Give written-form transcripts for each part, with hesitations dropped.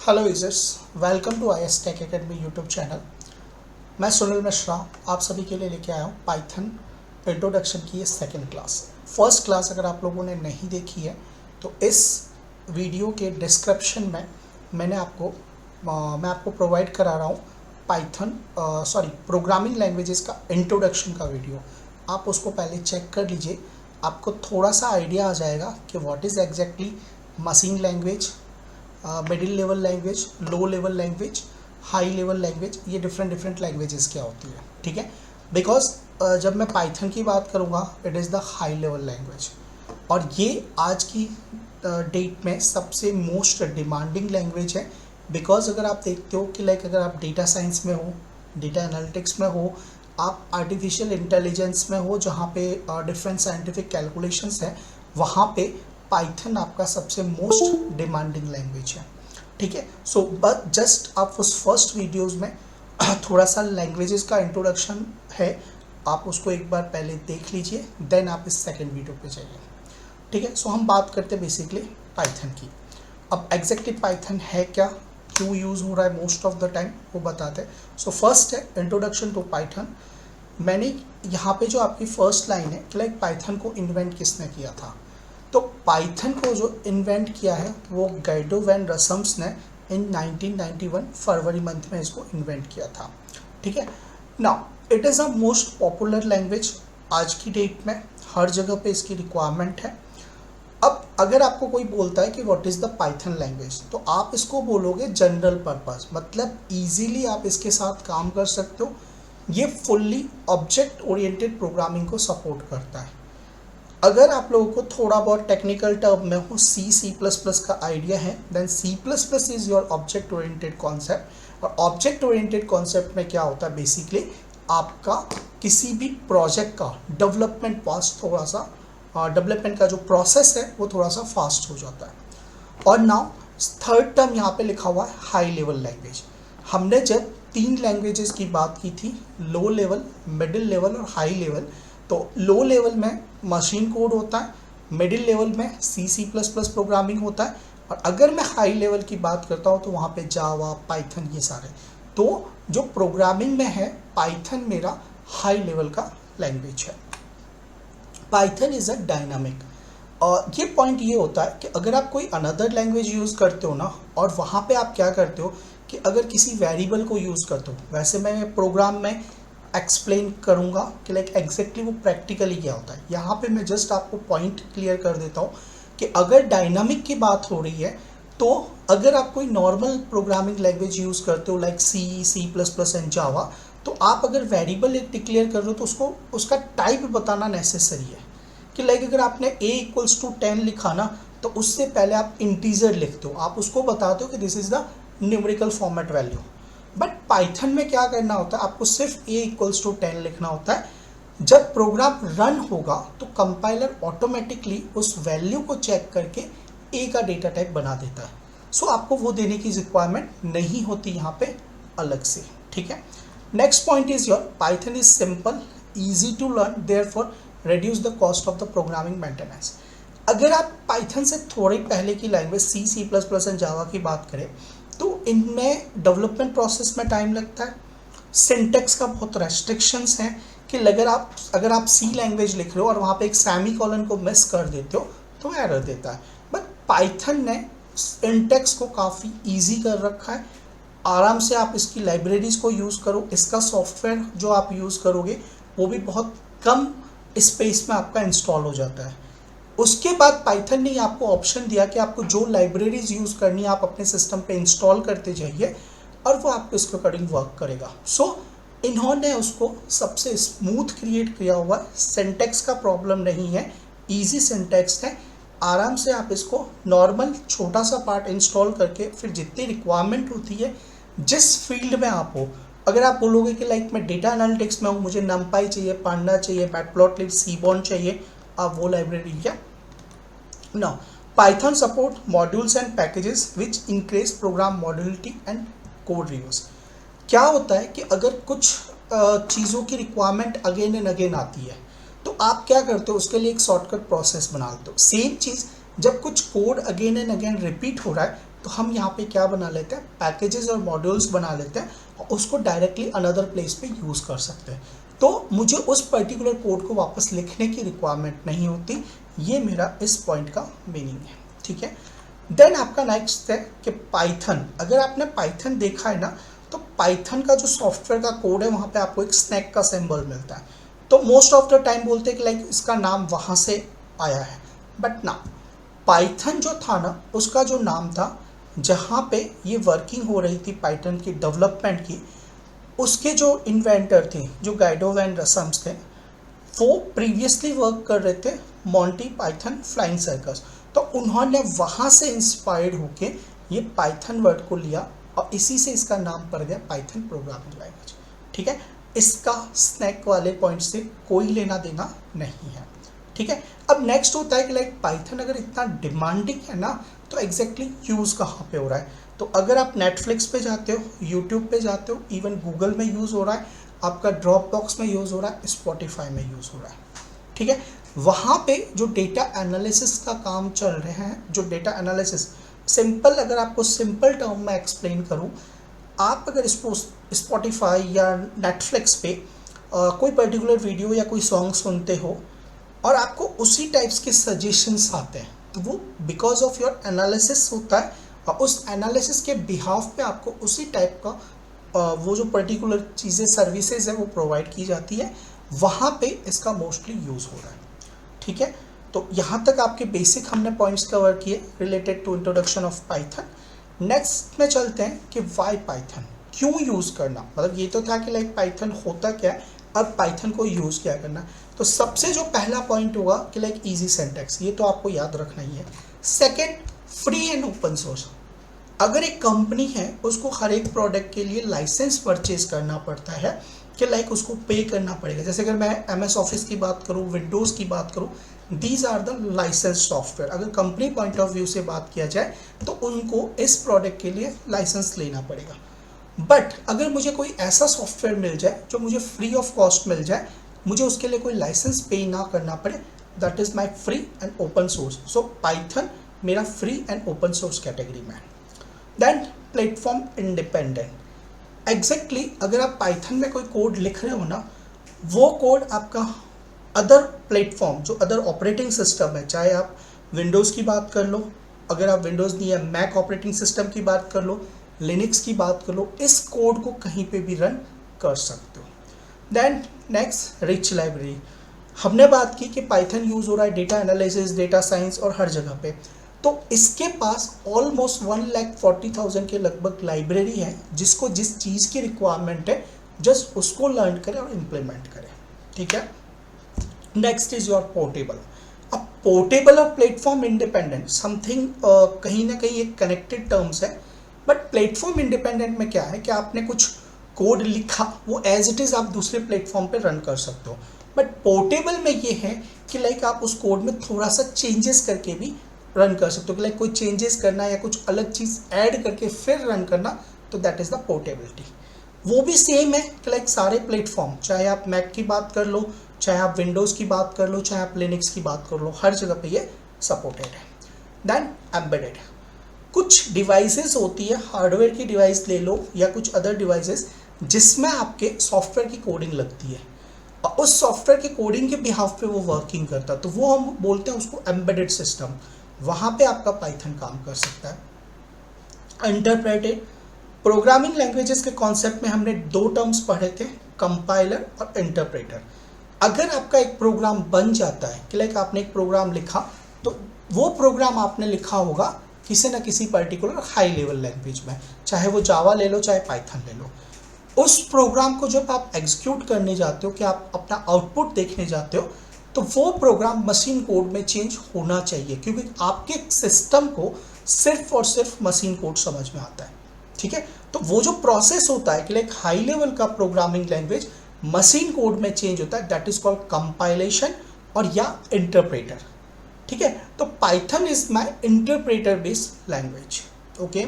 Hello users, welcome to ISTech academy YouTube channel. मैं सुनील मिश्रा आप सभी के लिए लेके आया हूँ पाइथन इंट्रोडक्शन की ये सेकंड क्लास। फर्स्ट क्लास अगर आप लोगों ने नहीं देखी है तो इस वीडियो के डिस्क्रिप्शन में मैं आपको प्रोवाइड करा रहा हूँ पाइथन प्रोग्रामिंग लैंग्वेजेस का इंट्रोडक्शन का वीडियो। आप उसको पहले चेक कर लीजिए, आपको थोड़ा सा आइडिया आ जाएगा कि what is exactly machine language, middle level language, low level language, high level language, ये डिफरेंट लैंग्वेजेस क्या होती है। ठीक है, बिकॉज जब मैं पाइथन की बात करूँगा it is the high level language और ये आज की डेट में सबसे मोस्ट डिमांडिंग लैंग्वेज है। बिकॉज अगर आप देखते हो कि अगर आप डेटा साइंस में हो, डेटा एनालिटिक्स में हो, आप आर्टिफिशियल इंटेलिजेंस में हो जहाँ पे डिफरेंट साइंटिफिक कैलकुलेशंस है, वहाँ पे पाइथन आपका सबसे मोस्ट डिमांडिंग लैंग्वेज है। ठीक है, सो बट जस्ट आप उस फर्स्ट वीडियोस में थोड़ा सा लैंग्वेजेस का इंट्रोडक्शन है, आप उसको एक बार पहले देख लीजिए, देन आप इस सेकेंड वीडियो पे जाइए। ठीक है, सो हम बात करते हैं बेसिकली पाइथन की। अब एग्जैक्टली पाइथन है क्या, क्यों यूज़ हो रहा है मोस्ट ऑफ द टाइम, वो बताते हैं। सो फर्स्ट है इंट्रोडक्शन टू पाइथन। मैंने यहाँ पे जो आपकी फर्स्ट लाइन है कि पाइथन को इन्वेंट किसने किया था, तो पाइथन को जो इन्वेंट किया है वो गाइडो वैन रसम्स ने इन 1991 फरवरी मंथ में इसको इन्वेंट किया था। ठीक है, now it is a most popular language आज की डेट में, हर जगह पे इसकी रिक्वायरमेंट है। अब अगर आपको कोई बोलता है कि what is the Python language, तो आप इसको बोलोगे जनरल पर्पस, मतलब इजीली आप इसके साथ काम कर सकते हो। ये फुल्ली ऑब्जेक्ट ओरिएंटेड प्रोग्रामिंग को सपोर्ट करता है। अगर आप लोगों को थोड़ा बहुत टेक्निकल टर्म में हो C++ का आइडिया है, then C++ is your object oriented concept. और ऑब्जेक्ट ओरिएंटेड कॉन्सेप्ट में क्या होता है, बेसिकली आपका किसी भी प्रोजेक्ट का डेवलपमेंट डेवलपमेंट का जो प्रोसेस है वो थोड़ा सा फास्ट हो जाता है। और नाउ थर्ड टर्म यहाँ पे लिखा हुआ है हाई लेवल लैंग्वेज। हमने जब 3 लैंग्वेजेस की बात की थी, लो लेवल, मिडिल लेवल और हाई लेवल, तो लो लेवल में मशीन कोड होता है, मिडिल लेवल में C++ प्रोग्रामिंग होता है, और अगर मैं हाई लेवल की बात करता हूँ तो वहाँ पे जावा, पाइथन, ये सारे। तो जो प्रोग्रामिंग में है, पाइथन मेरा हाई लेवल का लैंग्वेज है। पाइथन इज़ अ डायनामिक, और ये पॉइंट ये होता है कि अगर आप कोई अनदर लैंग्वेज यूज़ करते हो ना, और वहाँ पे आप क्या करते हो कि अगर किसी वेरिएबल को यूज़ करते हो, वैसे मैं प्रोग्राम में एक्सप्लेन करूँगा कि एग्जैक्टली वो प्रैक्टिकली क्या होता है। यहाँ पे मैं जस्ट आपको पॉइंट क्लियर कर देता हूँ कि अगर डायनामिक की बात हो रही है, तो अगर आप कोई नॉर्मल प्रोग्रामिंग लैंग्वेज यूज़ करते हो C++ एंड जावा, तो आप अगर वेरिएबल एक डिक्लेयर कर रहे हो तो उसको उसका टाइप बताना नेसेसरी है कि अगर आपने a=10 लिखा ना, तो उससे पहले आप इंटीजर लिखते हो, आप उसको बताते हो कि this is the numerical format value. But Python में क्या करना होता है, आपको सिर्फ a=10 लिखना होता है। जब प्रोग्राम रन होगा तो कंपाइलर ऑटोमेटिकली उस वैल्यू को चेक करके a का डेटा टाइप बना देता है। सो आपको वो देने की रिक्वायरमेंट नहीं होती यहाँ पे अलग से। ठीक है, next point is your Python is simple, easy to learn, therefore reduce the cost of the programming maintenance. अगर आप पाइथन से थोड़ी पहले की लैंग्वेज C++ एंड जावा की बात करें, तो इनमें डेवलपमेंट प्रोसेस में टाइम लगता है, सिंटेक्स का बहुत रेस्ट्रिक्शंस हैं कि अगर आप C लैंग्वेज लिख रहे हो और वहाँ पे एक सेमी कॉलन को मिस कर देते हो तो एरर देता है। बट पाइथन ने सिंटेक्स को काफ़ी इजी कर रखा है, आराम से आप इसकी लाइब्रेरीज को यूज़ करो, इसका सॉफ्टवेयर जो आप यूज़ करोगे वो भी बहुत कम स्पेस में आपका इंस्टॉल हो जाता है। उसके बाद पाइथन ने आपको ऑप्शन दिया कि आपको जो लाइब्रेरीज यूज़ करनी है आप अपने सिस्टम पे इंस्टॉल करते जाइए और वो आपको इसके अकॉर्डिंग वर्क करेगा। सो इन्होंने उसको सबसे स्मूथ क्रिएट किया हुआ है, सिंटेक्स का प्रॉब्लम नहीं है, इजी सिंटेक्स है, आराम से आप इसको नॉर्मल छोटा सा पार्ट इंस्टॉल करके फिर जितनी रिक्वायरमेंट होती है जिस फील्ड में आप हो, अगर आप बोलोगे कि मैं डेटा एनालिटिक्स में हूँ, मुझे नमपाई चाहिए, पांडा चाहिए, मैटप्लॉटलिब, सीबॉर्न चाहिए, आप वो लाइब्रेरी लिया। Now, Python support modules and packages which increase program modularity and code reuse। क्या होता है कि अगर कुछ चीज़ों की रिक्वायरमेंट अगेन एंड अगेन आती है, तो आप क्या करते हो, उसके लिए एक शॉर्टकट प्रोसेस बना लेते हो। सेम चीज़ जब कुछ code again and again repeat हो रहा है, तो हम यहाँ पे क्या बना लेते हैं, पैकेजेस और मॉड्यूल्स बना लेते हैं और उसको डायरेक्टली अनदर प्लेस पे यूज़ कर सकते हैं। तो मुझे उस पर्टिकुलर कोड को वापस लिखने की रिक्वायरमेंट नहीं होती। ये मेरा इस पॉइंट का मीनिंग है, ठीक है। देन आपका नेक्स्ट है कि पाइथन। अगर आपने पाइथन देखा है ना, तो पाइथन का जो सॉफ्टवेयर का कोड है वहाँ पे आपको एक स्नैक का सिंबल मिलता है। तो मोस्ट ऑफ द टाइम बोलते हैं कि लाइक इसका नाम वहाँ से आया है, बट ना, पाइथन जो था ना उसका जो नाम था जहाँ पे ये वर्किंग हो रही थी पाइथन की डेवलपमेंट की, उसके जो इन्वेंटर थे, जो गाइडो वैन रसम्स थे, वो प्रीवियसली वर्क कर रहे थे मॉन्टी पाइथन फ्लाइंग सर्कस। तो उन्होंने वहाँ से इंस्पायर्ड होके ये पाइथन वर्ड को लिया और इसी से इसका नाम पड़ गया पाइथन प्रोग्रामिंग लैंग्वेज, ठीक है। इसका स्नैक वाले पॉइंट से कोई लेना देना नहीं है, ठीक है। अब नेक्स्ट होता है कि लाइक पाइथन अगर इतना डिमांडिंग है ना, तो एग्जैक्टली यूज़ कहाँ पे हो रहा है। तो अगर आप नेटफ्लिक्स पे जाते हो, यूट्यूब पे जाते हो, इवन गूगल में यूज़ हो रहा है, आपका ड्रॉप बॉक्स में यूज़ हो रहा है, स्पॉटिफाई में यूज़ हो रहा है, ठीक है। वहाँ पे जो डेटा एनालिसिस का काम चल रहे हैं, जो डेटा एनालिसिस सिंपल, अगर आपको सिंपल टर्म में एक्सप्लेन करूँ, आप अगर स्पॉटिफाई या नेटफ्लिक्स पे कोई पर्टिकुलर वीडियो या कोई सॉन्ग सुनते हो और आपको उसी टाइप्स के सजेशंस आते हैं, तो वो बिकॉज ऑफ योर एनालिसिस होता है और उस एनालिसिस के बिहाफ पे आपको उसी टाइप का वो जो पर्टिकुलर चीज़ें सर्विसेज है वो प्रोवाइड की जाती है, वहाँ पे इसका मोस्टली यूज़ हो रहा है, ठीक है। तो यहाँ तक आपके बेसिक हमने पॉइंट्स कवर किए related to introduction of Python. Next में चलते हैं कि वाई पाइथन, क्यों यूज़ करना। मतलब ये तो था कि लाइक पाइथन होता क्या है, अब पाइथन को यूज़ क्या करना। तो सबसे जो पहला पॉइंट होगा कि लाइक इजी सिंटैक्स, ये तो आपको याद रखना ही है। Second, free and open source. अगर एक कंपनी है उसको हर एक प्रोडक्ट के लिए लाइसेंस परचेज करना पड़ता है कि लाइक उसको पे करना पड़ेगा। जैसे अगर मैं MS ऑफिस की बात करूँ, विंडोज़ की बात करूँ, these are the license software. अगर कंपनी पॉइंट ऑफ व्यू से बात किया जाए तो उनको इस प्रोडक्ट के लिए लाइसेंस लेना पड़ेगा। बट अगर मुझे कोई ऐसा सॉफ्टवेयर मिल जाए जो मुझे फ्री ऑफ कॉस्ट मिल जाए, मुझे उसके लिए कोई लाइसेंस पे ना करना पड़े, that is my free and open source. So Python मेरा free and open source category में है। Then platform independent. एग्जैक्टली अगर आप पाइथन में कोई कोड लिख रहे हो ना, वो कोड आपका अदर प्लेटफॉर्म, जो अदर ऑपरेटिंग सिस्टम है, चाहे आप विंडोज़ की बात कर लो, अगर आप विंडोज़ नहीं है मैक ऑपरेटिंग सिस्टम की बात कर लो, लिनक्स की बात कर लो, इस कोड को कहीं पे भी रन कर सकते हो। Then next, rich library. हमने बात की कि पाइथन यूज़ हो रहा है डेटा एनालिसिस, डेटा साइंस और हर जगह पे, तो इसके पास ऑलमोस्ट 1,40,000 के लगभग लाइब्रेरी है, जिसको जिस चीज़ की रिक्वायरमेंट है जस्ट उसको लर्न करें और इम्प्लीमेंट करें, ठीक है। Next is your portable. अब पोर्टेबल और प्लेटफॉर्म इंडिपेंडेंट समथिंग कहीं ना कहीं एक कनेक्टेड टर्म्स है, बट प्लेटफॉर्म इंडिपेंडेंट में क्या है कि आपने कुछ कोड लिखा, वो एज इट इज़ आप दूसरे प्लेटफॉर्म पे रन कर सकते हो। बट पोर्टेबल में ये है कि लाइक आप उस कोड में थोड़ा सा चेंजेस करके भी रन कर सकते हो, कि लाइक कोई चेंजेस करना या कुछ अलग चीज़ ऐड करके फिर रन करना, तो दैट इज़ द पोर्टेबिलिटी। वो भी सेम है कि लाइक सारे प्लेटफॉर्म, चाहे आप मैक की बात कर लो, चाहे आप विंडोज़ की बात कर लो, चाहे आप लिनक्स की बात कर लो, हर जगह पे ये सपोर्टेड है। Then embedded. कुछ डिवाइसेस होती है, हार्डवेयर की डिवाइस ले लो या कुछ अदर डिवाइसेस, जिसमें आपके सॉफ्टवेयर की कोडिंग लगती है और उस सॉफ्टवेयर के कोडिंग के बिहाफ पे वो वर्किंग करता है, तो वो हम बोलते हैं उसको एम्बेडेड सिस्टम। वहाँ पे आपका पाइथन काम कर सकता है। इंटरप्रेटेड। प्रोग्रामिंग लैंग्वेजेस के कॉन्सेप्ट में हमने दो टर्म्स पढ़े थे, कंपाइलर और इंटरप्रेटर। अगर आपका एक प्रोग्राम बन जाता है कि लाइक आपने एक प्रोग्राम लिखा, तो वो प्रोग्राम आपने लिखा होगा किसी न किसी पर्टिकुलर हाई लेवल लैंग्वेज में, चाहे वो जावा ले लो, चाहे पाइथन ले लो। उस प्रोग्राम को जब आप एग्जीक्यूट करने जाते हो, कि आप अपना आउटपुट देखने जाते हो, तो वो प्रोग्राम मशीन कोड में चेंज होना चाहिए, क्योंकि आपके सिस्टम को सिर्फ और सिर्फ मशीन कोड समझ में आता है, ठीक है। तो वो जो प्रोसेस होता है कि लाइक हाई लेवल का प्रोग्रामिंग लैंग्वेज मशीन कोड में चेंज होता है, दैट इज कॉल्ड कंपाइलेशन और या इंटरप्रेटर, ठीक है। तो Python is my interpreter based language, okay.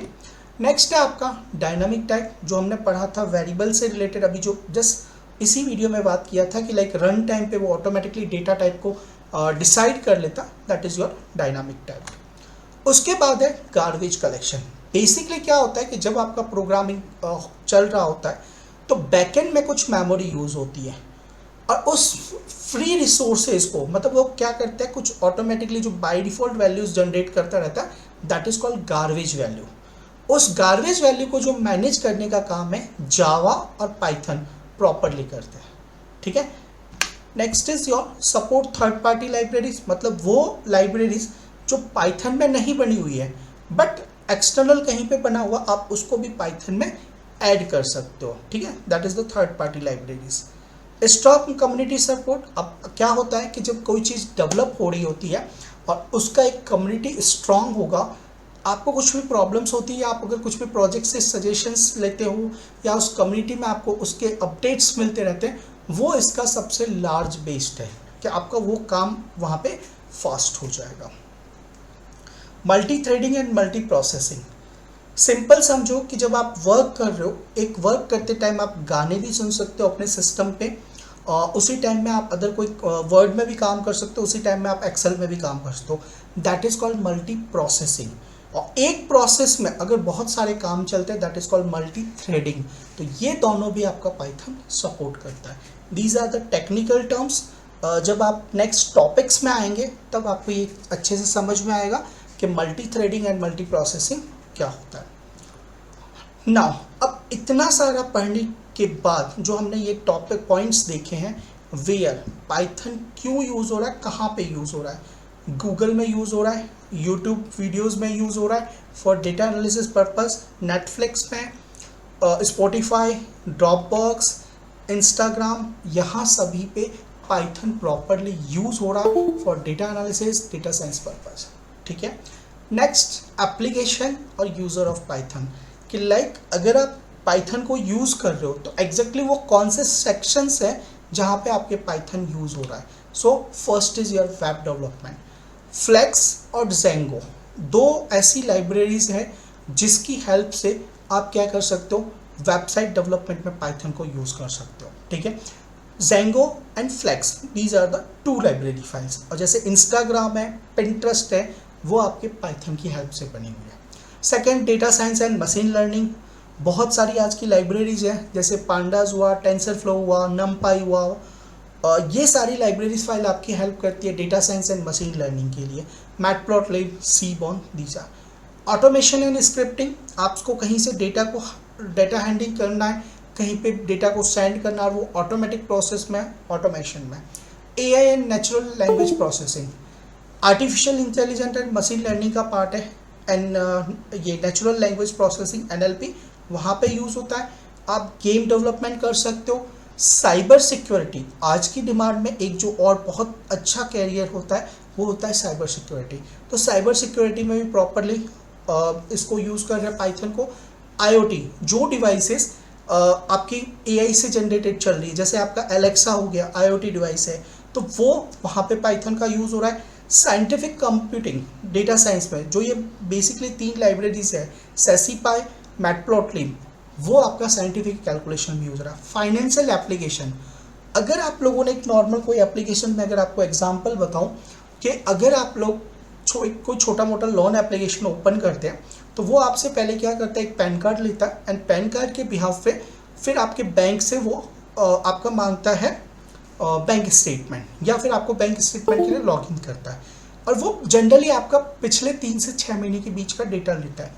Next है आपका डायनामिक टाइप, जो हमने पढ़ा था वेरिएबल से रिलेटेड, अभी जो जस्ट इसी वीडियो में बात किया था कि लाइक रन टाइम पे वो ऑटोमेटिकली डेटा टाइप को डिसाइड कर लेता, that is your dynamic type. उसके बाद है गार्बेज कलेक्शन। बेसिकली क्या होता है कि जब आपका प्रोग्रामिंग चल रहा होता है तो बैकएंड में कुछ मेमोरी यूज़ होती है, और उस फ्री रिसोर्सेज को मतलब वो क्या करते हैं, कुछ ऑटोमेटिकली जो बाय डिफ़ॉल्ट वैल्यूज जनरेट करता रहता है, that is called garbage value. उस गार्बेज वैल्यू को जो मैनेज करने का काम है जावा और पाइथन प्रॉपरली करते हैं। ठीक है। Next is your support third party libraries, मतलब वो लाइब्रेरीज जो पाइथन में नहीं बनी हुई है बट एक्सटर्नल कहीं पे बना हुआ, आप उसको भी पाइथन में ऐड कर सकते हो। ठीक है, that is the third party libraries. Strong community support, अब क्या होता है कि जब कोई चीज़ डेवलप हो रही होती है और उसका एक कम्युनिटी स्ट्रांग होगा, आपको कुछ भी प्रॉब्लम्स होती है, आप अगर कुछ भी प्रोजेक्ट से सजेशंस लेते हो या उस कम्युनिटी में आपको उसके अपडेट्स मिलते रहते हैं, वो इसका सबसे लार्ज बेस्ड है कि आपका वो काम वहाँ पे फास्ट हो जाएगा। Multi threading and multi processing, simple समझो कि जब आप वर्क कर रहे हो, एक वर्क करते टाइम आप गाने भी सुन सकते हो अपने सिस्टम पे, और उसी टाइम में आप अदर कोई वर्ड में भी काम कर सकते हो, उसी टाइम में आप एक्सेल में भी काम कर सकते हो, that is called multi processing. और एक प्रोसेस में अगर बहुत सारे काम चलते हैं, that is called multi threading. तो ये दोनों भी आपका पाइथन सपोर्ट करता है। These are the technical terms. जब आप नेक्स्ट टॉपिक्स में आएंगे तब आपको ये अच्छे से समझ में आएगा कि multi threading and multi processing क्या होता है। नाउ अब इतना सारा पढ़ने के बाद जो हमने ये टॉपिक पॉइंट्स देखे हैं, वेयर पाइथन क्यों यूज़ हो रहा है, कहाँ पे यूज़ हो रहा है, गूगल में यूज़ हो रहा है, यूट्यूब वीडियोस में यूज़ हो रहा है for data analysis purpose, Netflix में, स्पॉटिफाई, ड्रॉपबॉक्स, इंस्टाग्राम, यहाँ सभी पे पाइथन प्रॉपरली यूज़ हो रहा है for data analysis, data science purpose. ठीक है। नेक्स्ट, एप्लीकेशन और यूज़र ऑफ पाइथन, कि लाइक अगर आप पाइथन को यूज़ कर रहे हो तो एग्जैक्टली वो कौन से सेक्शंस हैं जहाँ पे आपके पाइथन यूज़ हो रहा है। So first is your web development. Flask और जेंगो दो ऐसी लाइब्रेरीज हैं जिसकी हेल्प से आप क्या कर सकते हो, वेबसाइट डेवलपमेंट में पाइथन को यूज़ कर सकते हो। ठीक है। Django and Flask, these are the two library files. और जैसे इंस्टाग्राम है, पिंटरेस्ट है, वो आपके पाइथन की हेल्प से बनी हुई है। Second, data science and machine learning, बहुत सारी आज की लाइब्रेरीज हैं, जैसे पांडास हुआ, टेंसरफ्लो हुआ, नमपाई हुआ, ये सारी लाइब्रेरीज फाइल आपकी हेल्प करती है data science and machine learning के लिए। Matplotlib, Seaborn, these are. Automation and scripting, आपको कहीं से डेटा हैंडलिंग करना है, कहीं पे डेटा को सेंड करना है, वो ऑटोमेटिक प्रोसेस में, ऑटोमेशन में। AI and natural language processing, artificial intelligence and machine learning का पार्ट है। एंड ये नेचुरल लैंग्वेज प्रोसेसिंग एनएलपी वहाँ पे यूज़ होता है। आप गेम डेवलपमेंट कर सकते हो। साइबर सिक्योरिटी, आज की डिमांड में एक जो और बहुत अच्छा कैरियर होता है वो होता है साइबर सिक्योरिटी। तो साइबर सिक्योरिटी में भी प्रॉपरली इसको यूज़ कर रहे हैं पाइथन को। आईओटी, जो डिवाइसेस आपकी एआई से जनरेटेड चल रही है, जैसे आपका एलेक्सा हो गया, आईओटी डिवाइस है, तो वो वहाँ पे पाइथन का यूज़ हो रहा है। साइंटिफिक कंप्यूटिंग, डेटा साइंस में जो ये बेसिकली तीन लाइब्रेरीज है, सेसीपाई, मैटप्लॉटलिब, वो आपका साइंटिफिक कैलकुलेशन में यूज़ हो रहा है। फाइनेंशियल एप्लीकेशन, अगर आप लोगों ने एक नॉर्मल कोई एप्लीकेशन में, अगर आपको एग्जांपल बताऊं कि अगर आप लोग कोई छोटा मोटा लोन एप्लीकेशन ओपन करते हैं तो वो आपसे पहले क्या करता है, एक पैन कार्ड लेता है, एंड पैन कार्ड के बिहाफ पे फिर आपके बैंक से वो आपका मांगता है बैंक स्टेटमेंट, या फिर आपको बैंक स्टेटमेंट के लिए लॉगिन करता है, और वो जनरली आपका पिछले 3 से 6 महीने के बीच का डेटा लेता है।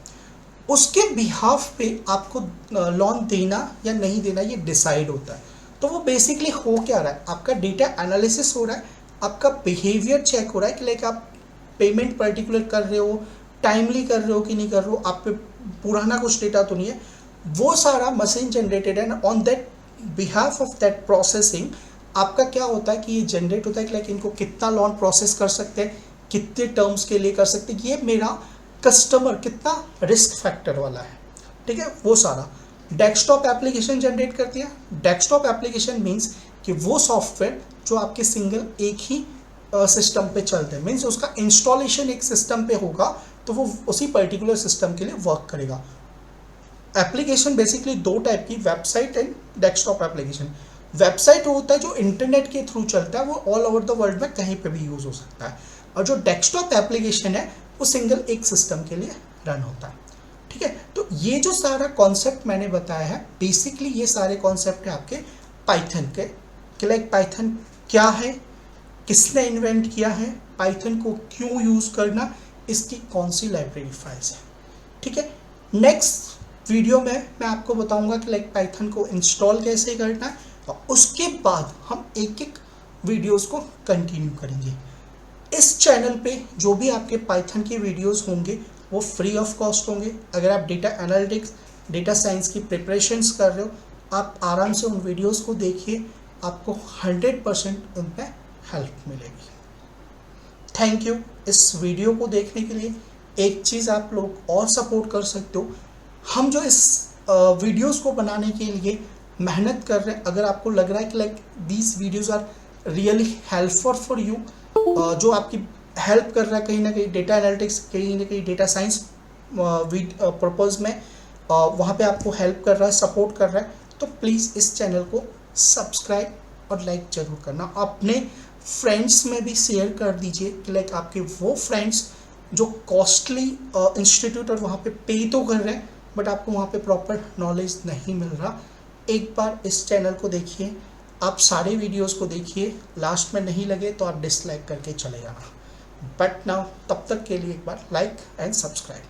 उसके बिहाफ पे आपको लोन देना या नहीं देना ये डिसाइड होता है। तो वो बेसिकली हो क्या रहा है, आपका डेटा एनालिसिस हो रहा है, आपका बिहेवियर चेक हो रहा है कि लाइक आप पेमेंट पर्टिकुलर कर रहे हो, टाइमली कर रहे हो कि नहीं कर रहे हो, आप पे पुराना कुछ डेटा तो नहीं है, वो सारा मशीन जनरेटेड है। On that behalf of that processing आपका क्या होता है कि ये जनरेट होता है कि लाइक इनको कितना लोन प्रोसेस कर सकते हैं, कितने टर्म्स के लिए कर सकते हैं, ये मेरा कस्टमर कितना रिस्क फैक्टर वाला है। ठीक है, वो सारा डेस्कटॉप एप्लीकेशन जनरेट करती है। डेस्कटॉप एप्लीकेशन मीन्स कि वो सॉफ्टवेयर जो आपके सिंगल एक ही सिस्टम पे चलते हैं, मीन्स उसका इंस्टॉलेशन एक सिस्टम पे होगा तो वो उसी पर्टिकुलर सिस्टम के लिए वर्क करेगा। एप्लीकेशन बेसिकली दो टाइप की, website and desktop application. Website होता है जो इंटरनेट के थ्रू चलता है, वो ऑल ओवर द वर्ल्ड में कहीं पे भी यूज़ हो सकता है, और जो डेस्कटॉप एप्लीकेशन है वो सिंगल एक सिस्टम के लिए रन होता है। ठीक है। तो ये जो सारा कॉन्सेप्ट मैंने बताया है, बेसिकली ये सारे कॉन्सेप्ट है आपके पाइथन के, कि लाइक पाइथन क्या है, किसने इन्वेंट किया है, पाइथन को क्यों यूज़ करना, इसकी कौन सी लाइब्रेरी फाइल्स है, ठीक है। नेक्स्ट वीडियो में मैं आपको बताऊंगा कि लाइक पाइथन को इंस्टॉल कैसे करना है, और उसके बाद हम एक एक वीडियोस को कंटिन्यू करेंगे। इस चैनल पे जो भी आपके पाइथन के वीडियोस होंगे वो फ्री ऑफ कॉस्ट होंगे। अगर आप डेटा एनालिटिक्स, डेटा साइंस की प्रिपरेशंस कर रहे हो, आप आराम से उन वीडियोस को देखिए, आपको 100% उन पर हेल्प मिलेगी। थैंक यू इस वीडियो को देखने के लिए। एक चीज़ आप लोग और सपोर्ट कर सकते हो, हम जो इस वीडियोस को बनाने के लिए मेहनत कर रहे हैं, अगर आपको लग रहा है कि like these videos are really helpful for you, जो आपकी हेल्प कर रहा है कहीं ना कहीं डेटा एनालिटिक्स, कहीं ना कहीं डेटा साइंस पर्पज़ में, वहाँ पे आपको हेल्प कर रहा है, सपोर्ट कर रहा है, तो प्लीज़ इस चैनल को सब्सक्राइब और लाइक जरूर करना। अपने फ्रेंड्स में भी शेयर कर दीजिए कि लाइक आपके वो फ्रेंड्स जो कॉस्टली इंस्टीट्यूट और वहाँ पे पे तो कर रहे हैं, बट आपको वहाँ पे प्रॉपर नॉलेज नहीं मिल रहा। एक बार इस चैनल को देखिए, आप सारे वीडियोस को देखिए, लास्ट में नहीं लगे तो आप डिसलाइक करके चले जाना। बट नाउ तब तक के लिए एक बार लाइक एंड सब्सक्राइब।